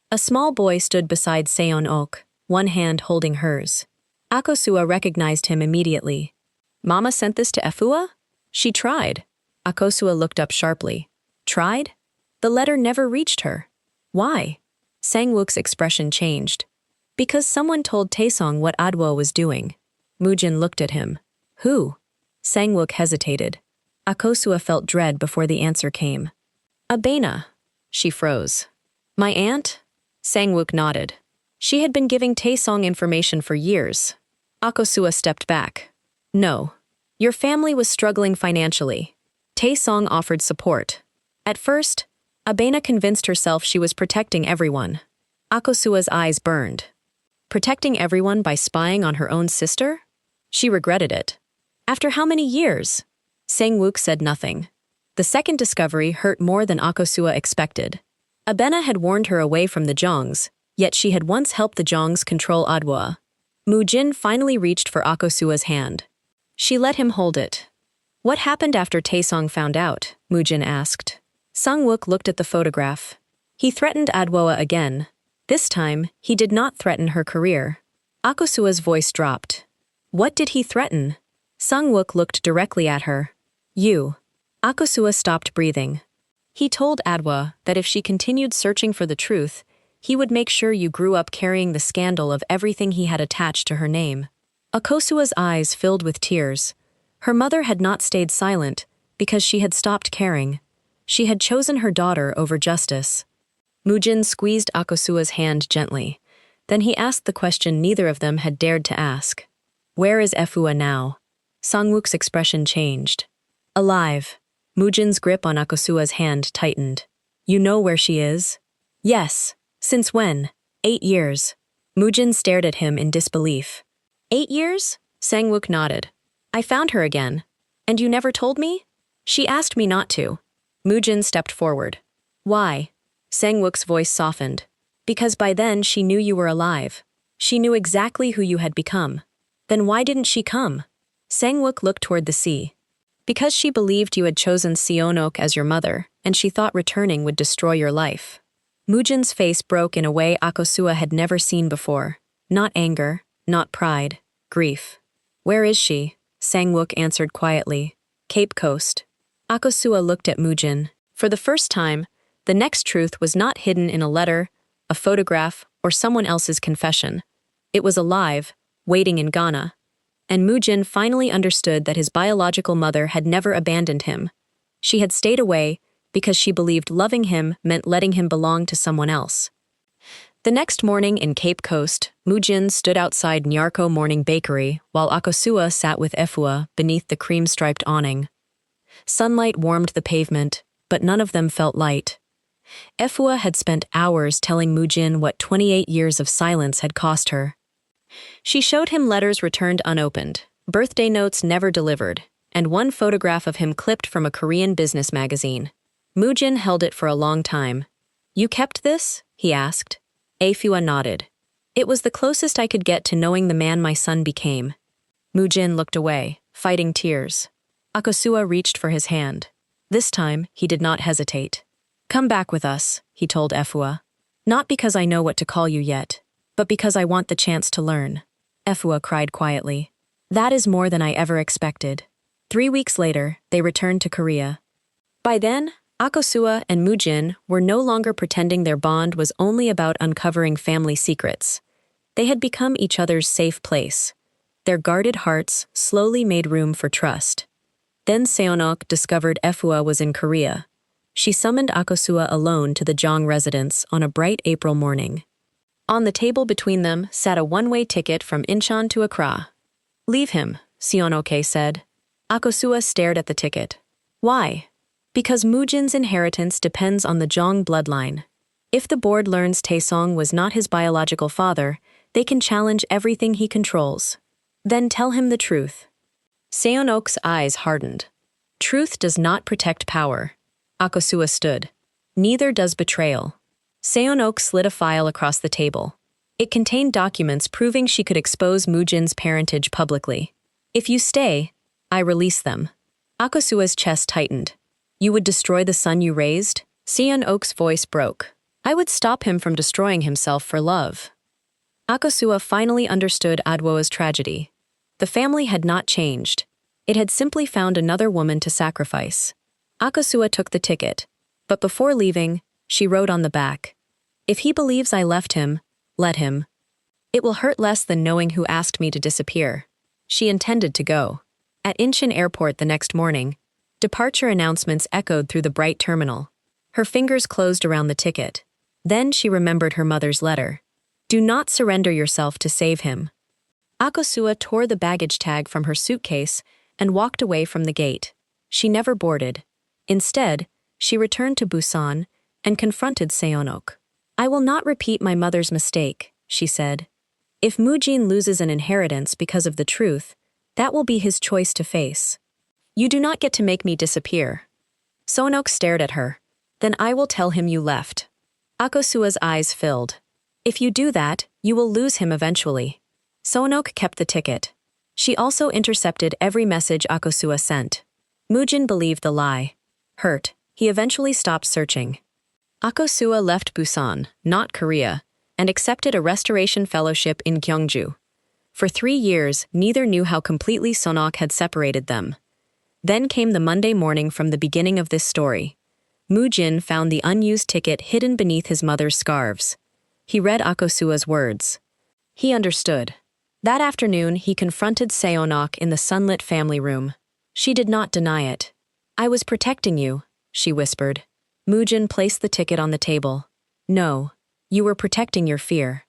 [SPEAKER 3] A small boy stood beside Seon-ok, one hand holding hers. Akosua recognized him immediately. Mama sent this to Efua? She tried. Akosua looked up sharply. Tried? The letter never reached her. Why? Sang-wook's expression changed. Because someone told Taesong what Adwo was doing. Mu-jin looked at him. Who? Sang-wook hesitated. Akosua felt dread before the answer came. Abena. She froze. My aunt? Sang-wook nodded. She had been giving Taesong information for years. Akosua stepped back. No. Your family was struggling financially. Taesong offered support. At first, Abena convinced herself she was protecting everyone. Akosua's eyes burned. Protecting everyone by spying on her own sister? She regretted it. After how many years? Sang-wook said nothing. The second discovery hurt more than Akosua expected. Abena had warned her away from the Jeongs, yet she had once helped the Jeongs control Adwoa. Mu-jin finally reached for Akosua's hand. She let him hold it. What happened after Taesong found out? Mu-jin asked. Sang-wook looked at the photograph. He threatened Adwoa again. This time, he did not threaten her career. Akosua's voice dropped. What did he threaten? Sang-wook looked directly at her. You. Akosua stopped breathing. He told Adwoa that if she continued searching for the truth, he would make sure you grew up carrying the scandal of everything he had attached to her name. Akosua's eyes filled with tears. Her mother had not stayed silent because she had stopped caring. She had chosen her daughter over justice. Mu-jin squeezed Akosua's hand gently. Then he asked the question neither of them had dared to ask. Where is Efua now? Sang-wook's expression changed. Alive. Mu-jin's grip on Akosua's hand tightened. You know where she is? Yes. Since when? 8 years. Mu-jin stared at him in disbelief. 8 years? Sang-wook nodded. I found her again. And you never told me? She asked me not to. Mu-jin stepped forward. Why? Sang-wook's voice softened. Because by then she knew you were alive. She knew exactly who you had become. Then why didn't she come? Sang-wook looked toward the sea. Because she believed you had chosen Seon-ok as your mother, and she thought returning would destroy your life. Mu-jin's face broke in a way Akosua had never seen before. Not anger, not pride, grief. Where is she? Sang-wook answered quietly. Cape Coast. Akosua looked at Mu-jin. For the first time, the next truth was not hidden in a letter, a photograph, or someone else's confession. It was alive, waiting in Ghana. And Mu-jin finally understood that his biological mother had never abandoned him. She had stayed away because she believed loving him meant letting him belong to someone else. The next morning in Cape Coast, Mu-jin stood outside Nyarko Morning Bakery while Akosua sat with Efua beneath the cream-striped awning. Sunlight warmed the pavement, but none of them felt light. Efua had spent hours telling Mu-jin what 28 years of silence had cost her. She showed him letters returned unopened, birthday notes never delivered, and one photograph of him clipped from a Korean business magazine. Mu-jin held it for a long time. You kept this? He asked. Efua nodded. It was the closest I could get to knowing the man my son became. Mu-jin looked away, fighting tears. Akosua reached for his hand. This time, he did not hesitate. Come back with us, he told Efua. Not because I know what to call you yet, but because I want the chance to learn. Efua cried quietly. That is more than I ever expected. 3 weeks later, they returned to Korea. By then, Akosua and Mu-jin were no longer pretending their bond was only about uncovering family secrets. They had become each other's safe place. Their guarded hearts slowly made room for trust. Then Seon-ok discovered Efua was in Korea. She summoned Akosua alone to the Jeong residence on a bright April morning. On the table between them sat a one-way ticket from Incheon to Accra. Leave him, Seon-ok said. Akosua stared at the ticket. Why? Because Mu-jin's inheritance depends on the Jeong bloodline. If the board learns Taesong was not his biological father, They can challenge everything he controls. Then tell him the truth. Seonok's eyes hardened. Truth does not protect power. Akosua stood. Neither does betrayal. Seonok slid a file across the table. It contained documents proving she could expose Mu-jin's parentage publicly. If you stay, I release them. Akosua's chest tightened. You would destroy the son you raised? Seonok's voice broke. I would stop him from destroying himself for love. Akosua finally understood Adwoa's tragedy. The family had not changed. It had simply found another woman to sacrifice. Akosua took the ticket, but before leaving, she wrote on the back, "If he believes I left him, let him. It will hurt less than knowing who asked me to disappear." She intended to go. At Incheon Airport the next morning, departure announcements echoed through the bright terminal. Her fingers closed around the ticket. Then she remembered her mother's letter. Do not surrender yourself to save him. Akosua tore the baggage tag from her suitcase and walked away from the gate. She never boarded. Instead, she returned to Busan and confronted Seonok. I will not repeat my mother's mistake, she said. If Mu-jin loses an inheritance because of the truth, that will be his choice to face. You do not get to make me disappear. Seonok stared at her. Then I will tell him you left. Akosua's eyes filled. If you do that, you will lose him eventually. Seonok kept the ticket. She also intercepted every message Akosua sent. Mu-jin believed the lie. Hurt, he eventually stopped searching. Akosua left Busan, not Korea, and accepted a restoration fellowship in Gyeongju. For 3 years, neither knew how completely Seonok had separated them. Then came the Monday morning from the beginning of this story. Mu-jin found the unused ticket hidden beneath his mother's scarves. He read Akosua's words. He understood. That afternoon, he confronted Seonok in the sunlit family room. She did not deny it. I was protecting you, she whispered. Mu-jin placed the ticket on the table. No, you were protecting your fear.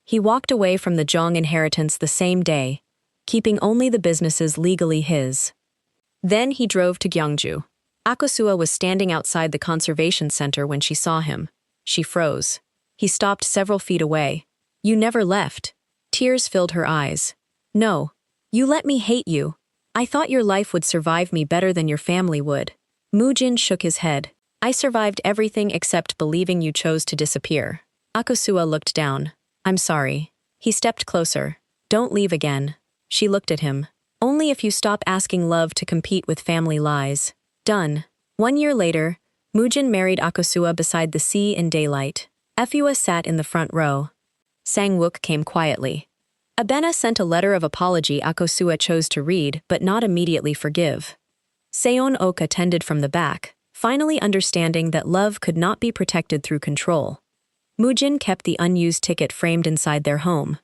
[SPEAKER 3] He walked away from the Jeong inheritance the same day, keeping only the businesses legally his. Then he drove to Gyeongju. Akosua was standing outside the conservation center when she saw him. She froze. He stopped several feet away. You never left. Tears filled her eyes. No, you let me hate you. I thought your life would survive me better than your family would. Mu-jin shook his head. I survived everything except believing you chose to disappear. Akosua looked down. I'm sorry. He stepped closer. Don't leave again. She looked at him. Only if you stop asking love to compete with family lies. Done. 1 year later, Mu-jin married Akosua beside the sea in daylight. Efua sat in the front row. Sang-wook came quietly. Abena sent a letter of apology Akosua chose to read but not immediately forgive. Seon-ok attended from the back, finally understanding that love could not be protected through control. Mu-jin kept the unused ticket framed inside their home.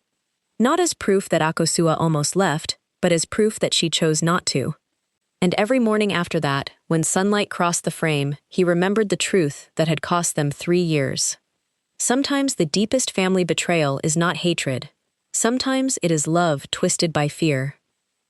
[SPEAKER 3] Not as proof that Akosua almost left, but as proof that she chose not to. And every morning after that, when sunlight crossed the frame, he remembered the truth that had cost them 3 years. Sometimes the deepest family betrayal is not hatred. Sometimes it is love twisted by fear.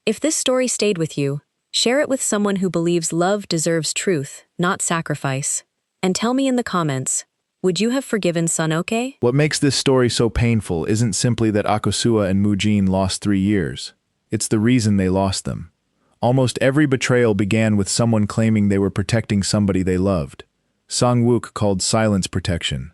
[SPEAKER 3] If this story stayed with you, share it with someone who believes love deserves truth, not sacrifice. And tell me in the comments, would you have forgiven Seonok?
[SPEAKER 1] What makes this story so painful isn't simply that Akosua and Mu-jin lost 3 years. It's the reason they lost them. Almost every betrayal began with someone claiming they were protecting somebody they loved. Sang-wook called silence protection.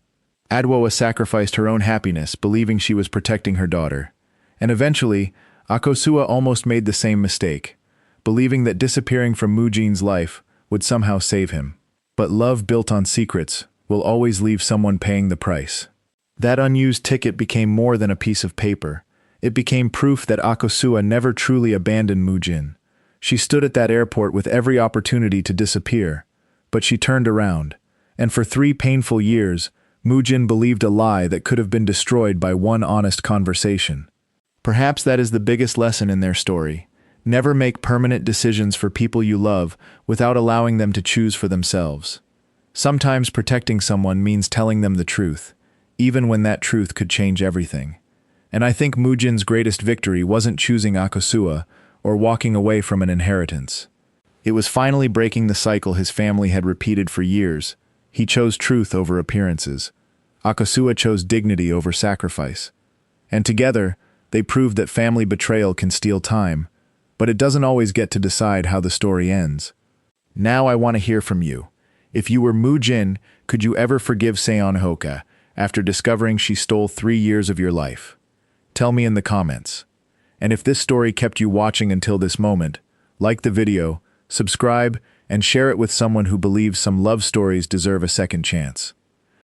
[SPEAKER 1] Adwoa sacrificed her own happiness, believing she was protecting her daughter. And eventually, Akosua almost made the same mistake, believing that disappearing from Mu-jin's life would somehow save him. But love built on secrets will always leave someone paying the price. That unused ticket became more than a piece of paper. It became proof that Akosua never truly abandoned Mu-jin. She stood at that airport with every opportunity to disappear, but she turned around, and for 3 painful years, Mu-jin believed a lie that could have been destroyed by one honest conversation. Perhaps that is the biggest lesson in their story. Never make permanent decisions for people you love without allowing them to choose for themselves. Sometimes protecting someone means telling them the truth, even when that truth could change everything. And I think Mu-jin's greatest victory wasn't choosing Akosua or walking away from an inheritance. It was finally breaking the cycle his family had repeated for years. He chose truth over appearances. Akosua chose dignity over sacrifice. And together, they proved that family betrayal can steal time, but it doesn't always get to decide how the story ends. Now I want to hear from you. If you were Mu-jin, could you ever forgive Seon-hoka after discovering she stole 3 years of your life? Tell me in the comments. And if this story kept you watching until this moment, like the video, subscribe, and share it with someone who believes some love stories deserve a second chance.